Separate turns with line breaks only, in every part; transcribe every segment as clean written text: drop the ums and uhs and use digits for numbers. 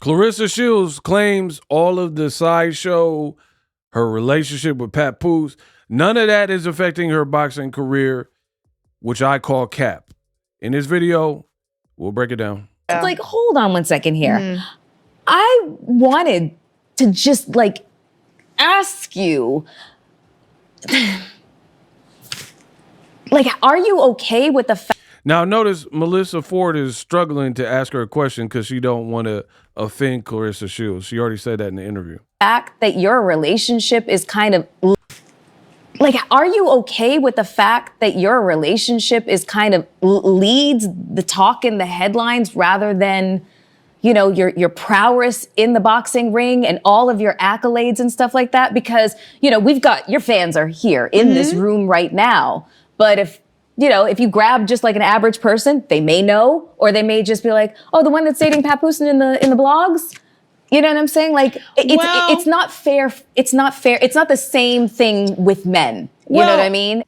Clarissa Shields claims all of the sideshow, her relationship with Papoose, none of that is affecting her boxing career, which I call cap. In this video, we'll break it down.
It's like, hold on one second here. I wanted to just like ask you, like, are you okay with the fact?
Now, notice Melyssa Ford is struggling to ask her a question because she don't want to offend Clarissa Shields. She already said that in the interview.
That your relationship is kind of like, are you okay with the fact that your relationship is kind of leads the talk in the headlines rather than, you know, your prowess in the boxing ring and all of your accolades and stuff like that? Because, you know, we've got your fans are here in this room right now. But if you grab just like an average person, they may know, or they may just be like, oh, the one that's dating Papoose in the blogs. You know what I'm saying? Like, it's not fair. It's not fair. It's not the same thing with men. You know what I mean?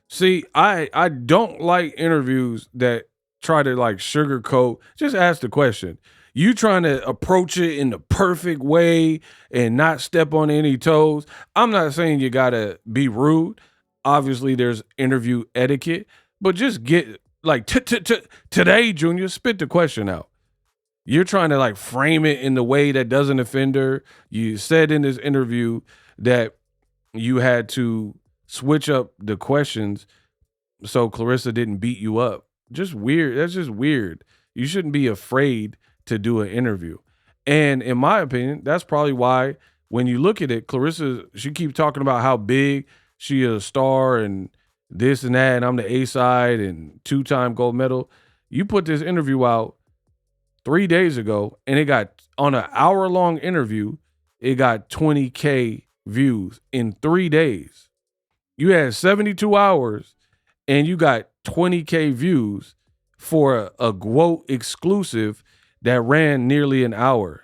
See, I don't like interviews that try to like sugarcoat. Just ask the question. You trying to approach it in the perfect way and not step on any toes. I'm not saying you gotta be rude. Obviously, there's interview etiquette, but just get like today, Junior, spit the question out. You're trying to like frame it in the way that doesn't offend her. You said in this interview that you had to switch up the questions so Clarissa didn't beat you up. Just weird. That's just weird. You shouldn't be afraid to do an interview. And in my opinion, that's probably why when you look at it, Clarissa, she keeps talking about how big she is a star and this and that, and I'm the A side and 2-time gold medal. You put this interview out 3 days ago, and it got, on an hour-long interview, it got 20K views in 3 days. You had 72 hours, and you got 20K views for a GWOAT exclusive that ran nearly an hour.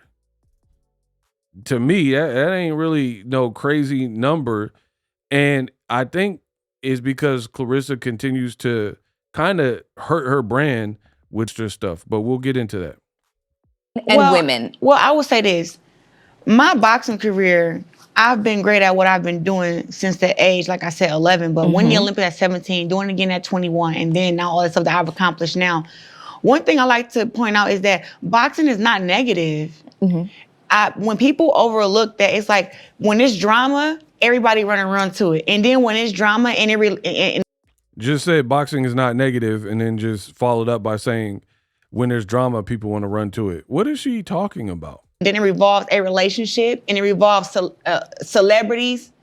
To me, that ain't really no crazy number, and I think it's because Clarissa continues to kind of hurt her brand with her stuff, but we'll get into that.
And women.
Well, I will say this. My boxing career, I've been great at what I've been doing since the age, like I said, 11. But winning the Olympia at 17, doing it again at 21, and then now all the stuff that I've accomplished now. One thing I like to point out is that boxing is not negative. When people overlook that, it's like when it's drama, everybody run to it. And then when it's drama and
just said boxing is not negative and then just followed up by saying, when there's drama, people want to run to it. What is she talking about?
Then it revolves a relationship and it revolves celebrities.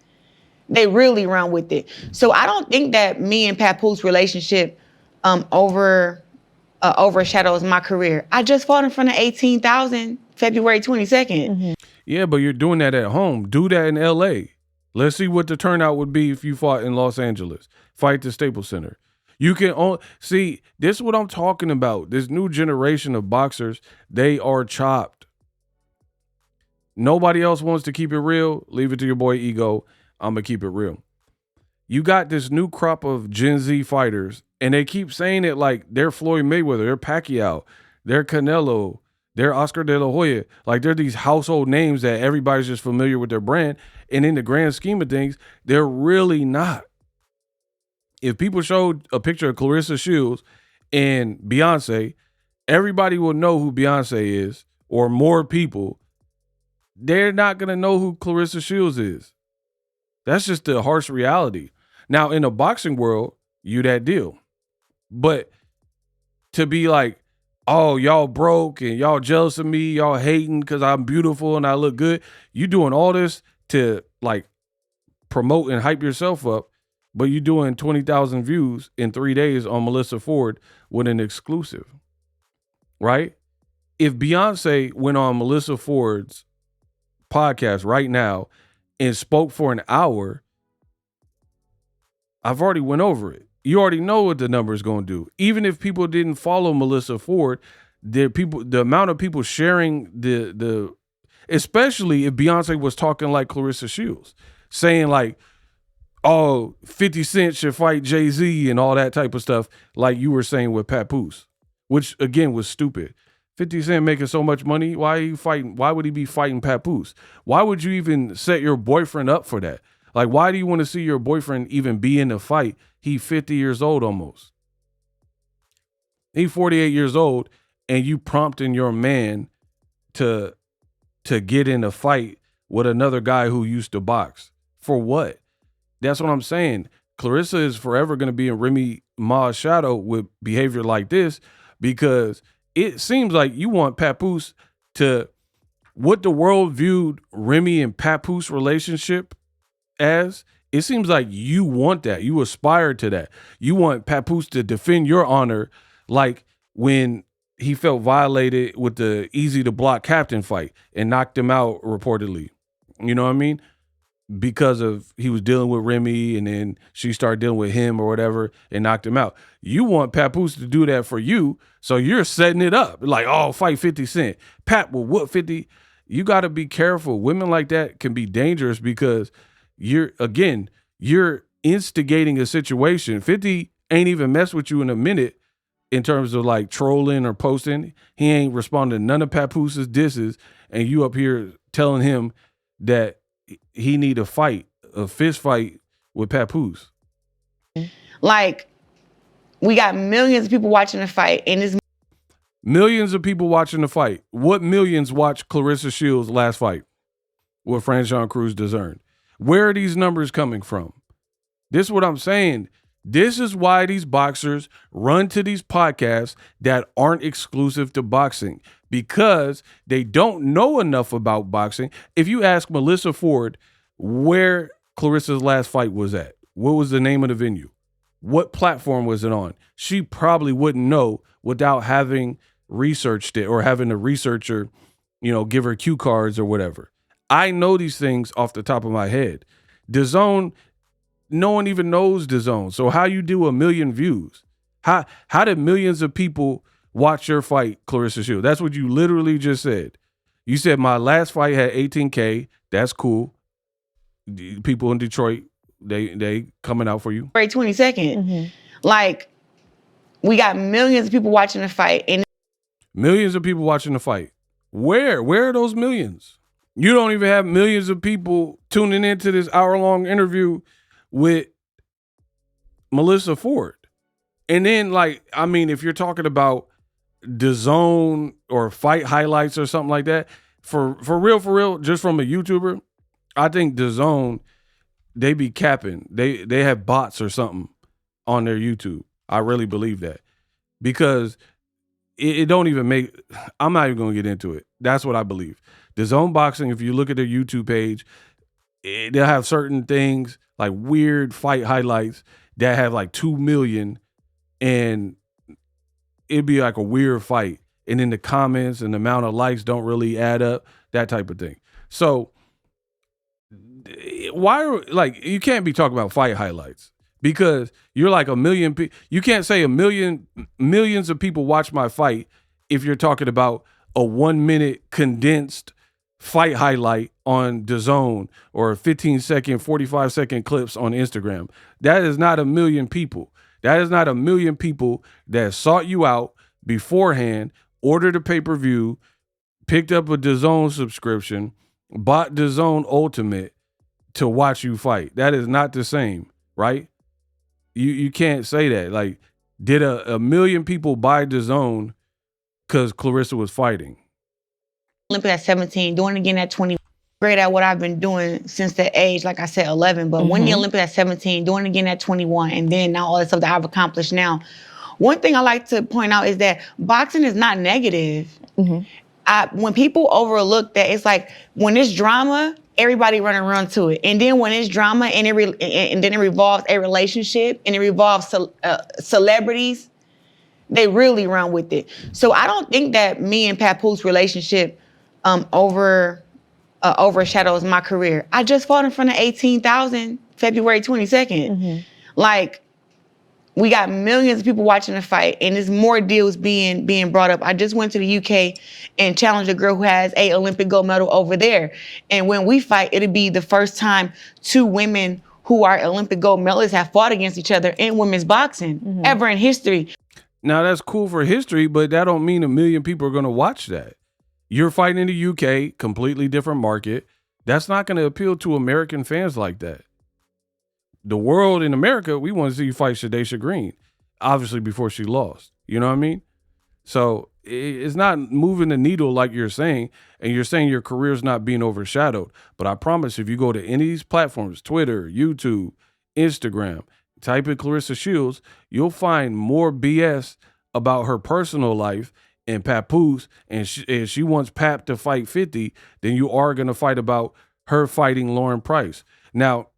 They really run with it. So I don't think that me and Papoose relationship overshadows my career. I just fought in front of 18,000 February 22nd.
Yeah, but you're doing that at home. Do that in LA. Let's see what the turnout would be if you fought in Los Angeles. Fight the Staples Center. You can see, this is what I'm talking about. This new generation of boxers, they are chopped. Nobody else wants to keep it real. Leave it to your boy Ego. I'm going to keep it real. You got this new crop of Gen Z fighters, and they keep saying it like they're Floyd Mayweather, they're Pacquiao, they're Canelo, they're Oscar de la Hoya. Like they're these household names that everybody's just familiar with their brand. And in the grand scheme of things, they're really not. If people showed a picture of Clarissa Shields and Beyonce, everybody will know who Beyonce is, or more people. They're not going to know who Clarissa Shields is. That's just the harsh reality. Now, in the boxing world, you that deal. But to be like, oh, y'all broke and y'all jealous of me, y'all hating because I'm beautiful and I look good. You doing all this to like promote and hype yourself up. But you're doing 20,000 views in 3 days on Melyssa Ford with an exclusive, right? If Beyonce went on Melyssa Ford's podcast right now and spoke for an hour, I've already went over it. You already know what the number is going to do. Even if people didn't follow Melyssa Ford, the amount of people sharing the especially if Beyonce was talking like Clarissa Shields, saying like, oh, 50 Cent should fight Jay-Z and all that type of stuff, like you were saying with Papoose, which again was stupid. 50 Cent making so much money. Why are you fighting? Why would he be fighting Papoose? Why would you even set your boyfriend up for that? Like, why do you want to see your boyfriend even be in a fight? He's 50 years old almost. He's 48 years old, and you prompting your man to get in a fight with another guy who used to box. For what? That's what I'm saying. Clarissa is forever going to be in Remy Ma's shadow with behavior like this, because it seems like you want Papoose to, what the world viewed Remy and Papoose relationship as, it seems like you want that. You aspire to that. You want Papoose to defend your honor, like when he felt violated with the easy to block captain fight and knocked him out reportedly. You know what I mean? Because of he was dealing with Remy, and then she started dealing with him or whatever and knocked him out. You want Papoose to do that for you, so you're setting it up. Like, oh, fight 50 Cent. Pap will whoop 50. You got to be careful. Women like that can be dangerous because you're instigating a situation. 50 ain't even messed with you in a minute in terms of like trolling or posting. He ain't responding to none of Papoose's disses, and you up here telling him that he need a fight, a fist fight with Papoose.
Like, we got millions of people watching the fight, and it's
millions of people watching the fight. What millions watched Clarissa Shields' last fight with Franchon Cruz DAZN? Where are these numbers coming from? This is what I'm saying. This is why these boxers run to these podcasts that aren't exclusive to boxing, because they don't know enough about boxing. If you ask Melyssa Ford where Clarissa's last fight was at, what was the name of the venue, what platform was it on, she probably wouldn't know without having researched it or having a researcher, give her cue cards or whatever. I know these things off the top of my head. DAZN, no one even knows DAZN. So how you do 1 million views? How did millions of people watch your fight, Clarissa Shields? That's what you literally just said. You said my last fight had 18K. That's cool. People in Detroit, they coming out for you.
February 22nd. Mm-hmm. Like, we got millions of people watching the fight, and
millions of people watching the fight. Where are those millions? You don't even have millions of people tuning into this hour-long interview with Melyssa Ford. And then, if you're talking about DAZN or fight highlights or something like that, for real, just from a YouTuber, I think DAZN, they be capping. They have bots or something on their YouTube. I really believe that, because it don't even make, I'm not even going to get into it. That's what I believe. DAZN Boxing, if you look at their YouTube page, they'll have certain things like weird fight highlights that have like 2 million, and it'd be like a weird fight. And then the comments and the amount of likes don't really add up, that type of thing. So you can't be talking about fight highlights, because you're like 1 million people. You can't say millions of people watch my fight if you're talking about a 1 minute condensed fight highlight on DAZN or 15-second, 45-second clips on Instagram. That is not 1 million people. That is not 1 million people that sought you out beforehand, ordered a pay-per-view, picked up a DAZN subscription, bought DAZN Ultimate to watch you fight. That is not the same, right? You can't say that. Like, did a million people buy DAZN because Clarissa was fighting?
Olympia at 17, doing it again at 20. Great at what I've been doing since the age, like I said, 11. But winning the Olympia at 17, doing it again at 21, and then now all the stuff that I've accomplished now. One thing I like to point out is that boxing is not negative. Mm-hmm. When people overlook that, it's like when it's drama, everybody run to it. And then when it's drama and then it revolves a relationship and it revolves celebrities, they really run with it. So I don't think that me and Papoose relationship overshadows my career. I just fought in front of 18,000 February 22nd. Mm-hmm. Like, we got millions of people watching the fight, and there's more deals being brought up. I just went to the UK and challenged a girl who has a Olympic gold medal over there. And when we fight, it'll be the first time 2 women who are Olympic gold medalists have fought against each other in women's boxing ever in history.
Now that's cool for history, but that don't mean 1 million people are going to watch that. You're fighting in the UK, completely different market. That's not going to appeal to American fans like that. The world in America, we want to see you fight Shadesha Green, obviously before she lost. You know what I mean? So it's not moving the needle like you're saying, and you're saying your career's not being overshadowed. But I promise if you go to any of these platforms, Twitter, YouTube, Instagram, type in Clarissa Shields, you'll find more BS about her personal life and Papoose, and she wants Pap to fight 50, then you are going to fight about her fighting Lauren Price. Now,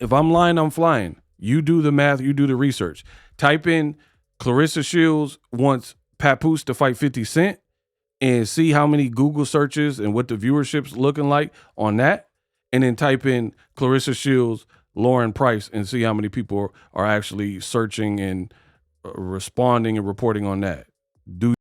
if I'm lying, I'm flying. You do the math, you do the research. Type in Clarissa Shields wants Papoose to fight 50 Cent and see how many Google searches and what the viewership's looking like on that. And then type in Clarissa Shields, Lauren Price, and see how many people are actually searching and responding and reporting on that. Do